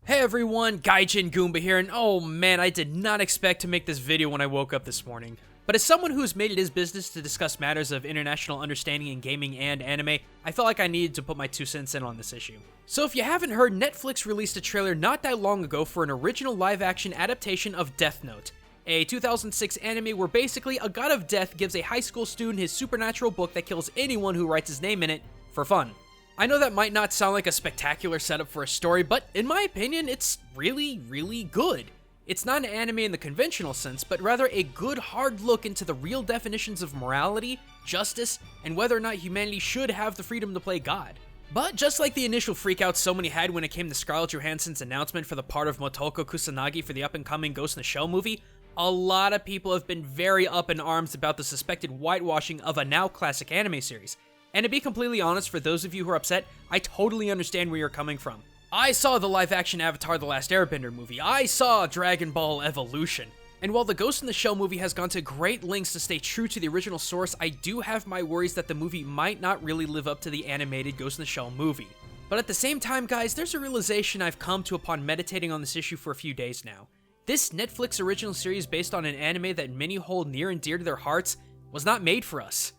Hey everyone, Gaijin Goombah here, and oh man, I did not expect to make this video when I woke up this morning. But as someone who has made it his business to discuss matters of international understanding in gaming and anime, I felt like I needed to put my 2 cents in on this issue. So if you haven't heard, Netflix released a trailer not that long ago for an original live-action adaptation of Death Note, a 2006 anime where basically a god of death gives a high school student his supernatural book that kills anyone who writes his name in it for fun. I know that might not sound like a spectacular setup for a story, but in my opinion, it's really good. It's not an anime in the conventional sense, but rather a good hard look into the real definitions of morality, justice, and whether or not humanity should have the freedom to play God. But just like the initial freakout so many had when it came to Scarlett Johansson's announcement for the part of Motoko Kusanagi for the up-and-coming Ghost in the Shell movie, a lot of people have been very up in arms about the suspected whitewashing of a now classic anime series. And to be completely honest, for those of you who are upset, I totally understand where you're coming from. I saw the live-action Avatar: The Last Airbender movie. I saw Dragonball Evolution. And while the Ghost in the Shell movie has gone to great lengths to stay true to the original source, I do have my worries that the movie might not really live up to the animated Ghost in the Shell movie. But at the same time, guys, there's a realization I've come to upon meditating on this issue for a few days now. This Netflix original series based on an anime that many hold near and dear to their hearts was not made for us.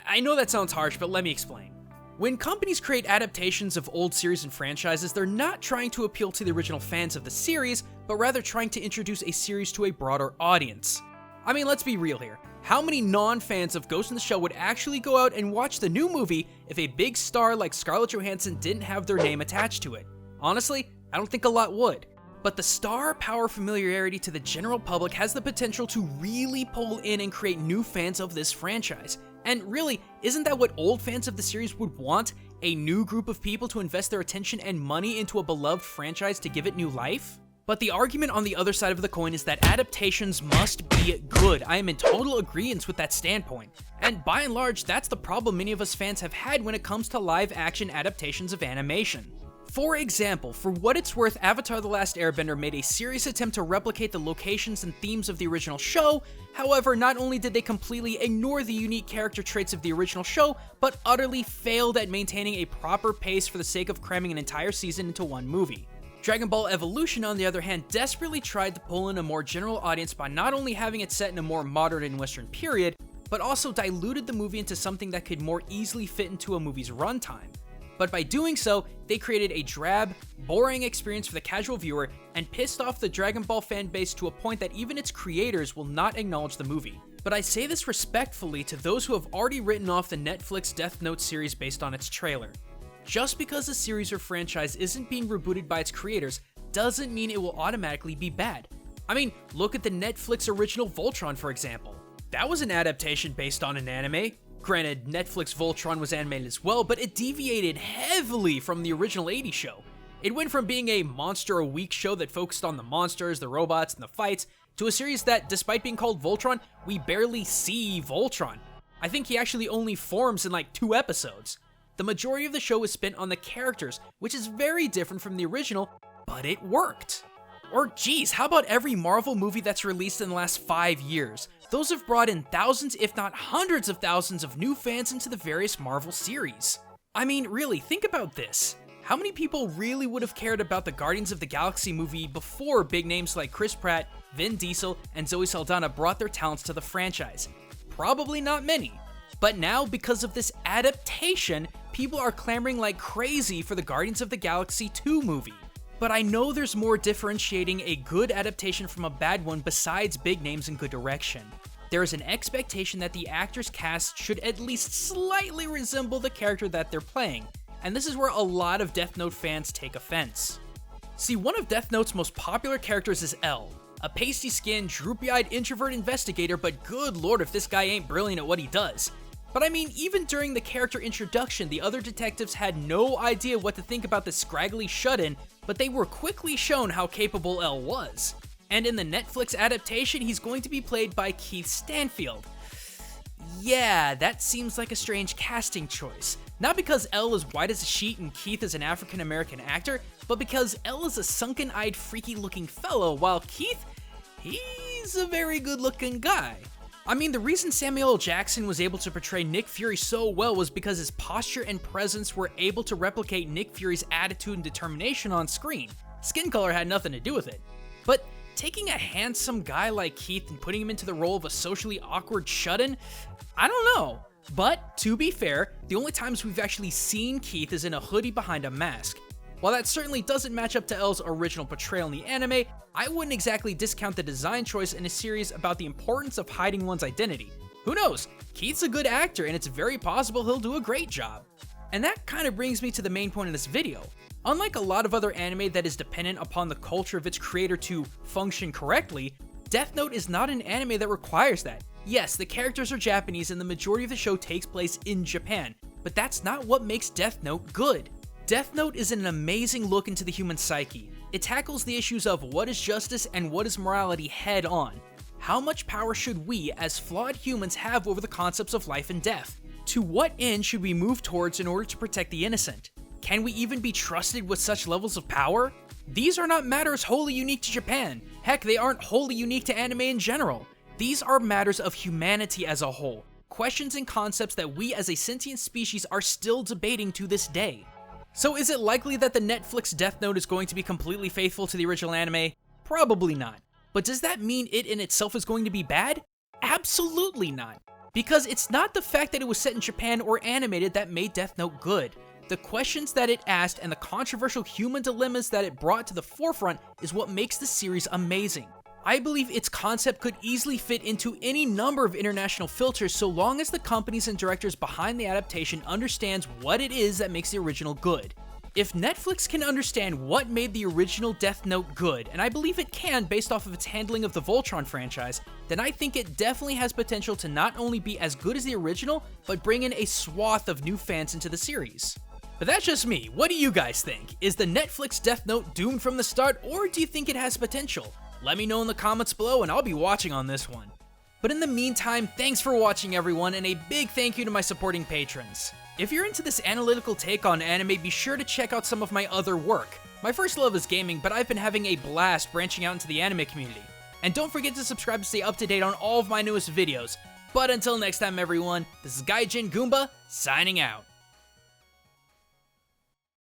I know that sounds harsh, but let me explain. When companies create adaptations of old series and franchises, they're not trying to appeal to the original fans of the series, but rather trying to introduce a series to a broader audience. I mean, let's be real here. How many non-fans of Ghost in the Shell would actually go out and watch the new movie if a big star like Scarlett Johansson didn't have their name attached to it? Honestly, I don't think a lot would. But the star power familiarity to the general public has the potential to really pull in and create new fans of this franchise. And really, isn't that what old fans of the series would want? A new group of people to invest their attention and money into a beloved franchise to give it new life? But the argument on the other side of the coin is that adaptations must be good. I am in total agreement with that standpoint. And by and large, that's the problem many of us fans have had when it comes to live-action adaptations of animation. For example, for what it's worth, Avatar: The Last Airbender made a serious attempt to replicate the locations and themes of the original show. However, not only did they completely ignore the unique character traits of the original show, but utterly failed at maintaining a proper pace for the sake of cramming an entire season into one movie. Dragonball Evolution, on the other hand, desperately tried to pull in a more general audience by not only having it set in a more modern and western period, but also diluted the movie into something that could more easily fit into a movie's runtime. But by doing so, they created a drab, boring experience for the casual viewer and pissed off the Dragon Ball fan base to a point that even its creators will not acknowledge the movie. But I say this respectfully to those who have already written off the Netflix Death Note series based on its trailer. Just because a series or franchise isn't being rebooted by its creators doesn't mean it will automatically be bad. I mean, look at the Netflix original Voltron, for example. That was an adaptation based on an anime. Granted, Netflix Voltron was animated as well, but it deviated heavily from the original 80s show. It went from being a monster a week show that focused on the monsters, the robots, and the fights, to a series that, despite being called Voltron, we barely see Voltron. I think he actually only forms in like 2 episodes. The majority of the show is spent on the characters, which is very different from the original, but it worked. Or geez, how about every Marvel movie that's released in the last 5 years? Those have brought in thousands, if not hundreds of thousands of new fans into the various Marvel series. I mean, really, think about this. How many people really would have cared about the Guardians of the Galaxy movie before big names like Chris Pratt, Vin Diesel, and Zoe Saldana brought their talents to the franchise? Probably not many. But now, because of this adaptation, people are clamoring like crazy for the Guardians of the Galaxy 2 movie. But I know there's more differentiating a good adaptation from a bad one besides big names and good direction. There is an expectation that the actors cast should at least slightly resemble the character that they're playing, and this is where a lot of Death Note fans take offense. See, one of Death Note's most popular characters is L, a pasty-skinned, droopy-eyed introvert investigator, but good lord if this guy ain't brilliant at what he does. But I mean, even during the character introduction, the other detectives had no idea what to think about the scraggly shut-in, but they were quickly shown how capable L was. And in the Netflix adaptation, he's going to be played by Keith Stanfield. Yeah, that seems like a strange casting choice. Not because L is white as a sheet and Keith is an African-American actor, but because L is a sunken-eyed, freaky-looking fellow, while Keith, he's a very good-looking guy. I mean, the reason Samuel L. Jackson was able to portray Nick Fury so well was because his posture and presence were able to replicate Nick Fury's attitude and determination on screen. Skin color had nothing to do with it. But taking a handsome guy like Keith and putting him into the role of a socially awkward shut-in, I don't know. But, to be fair, the only times we've actually seen Keith is in a hoodie behind a mask. While that certainly doesn't match up to L's original portrayal in the anime, I wouldn't exactly discount the design choice in a series about the importance of hiding one's identity. Who knows? Keith's a good actor and it's very possible he'll do a great job. And that kind of brings me to the main point of this video. Unlike a lot of other anime that is dependent upon the culture of its creator to function correctly, Death Note is not an anime that requires that. Yes, the characters are Japanese and the majority of the show takes place in Japan, but that's not what makes Death Note good. Death Note is an amazing look into the human psyche. It tackles the issues of what is justice and what is morality head on. How much power should we, as flawed humans, have over the concepts of life and death? To what end should we move towards in order to protect the innocent? Can we even be trusted with such levels of power? These are not matters wholly unique to Japan. Heck, they aren't wholly unique to anime in general. These are matters of humanity as a whole. Questions and concepts that we as a sentient species are still debating to this day. So is it likely that the Netflix Death Note is going to be completely faithful to the original anime? Probably not. But does that mean it in itself is going to be bad? Absolutely not. Because it's not the fact that it was set in Japan or animated that made Death Note good. The questions that it asked and the controversial human dilemmas that it brought to the forefront is what makes the series amazing. I believe its concept could easily fit into any number of international filters so long as the companies and directors behind the adaptation understands what it is that makes the original good. If Netflix can understand what made the original Death Note good, and I believe it can based off of its handling of the Voltron franchise, then I think it definitely has potential to not only be as good as the original, but bring in a swath of new fans into the series. But that's just me. What do you guys think? Is the Netflix Death Note doomed from the start, or do you think it has potential? Let me know in the comments below and I'll be watching on this one. But in the meantime, thanks for watching everyone, and a big thank you to my supporting patrons. If you're into this analytical take on anime, be sure to check out some of my other work. My first love is gaming, but I've been having a blast branching out into the anime community. And don't forget to subscribe to stay up to date on all of my newest videos. But until next time everyone, this is Gaijin Goombah, signing out.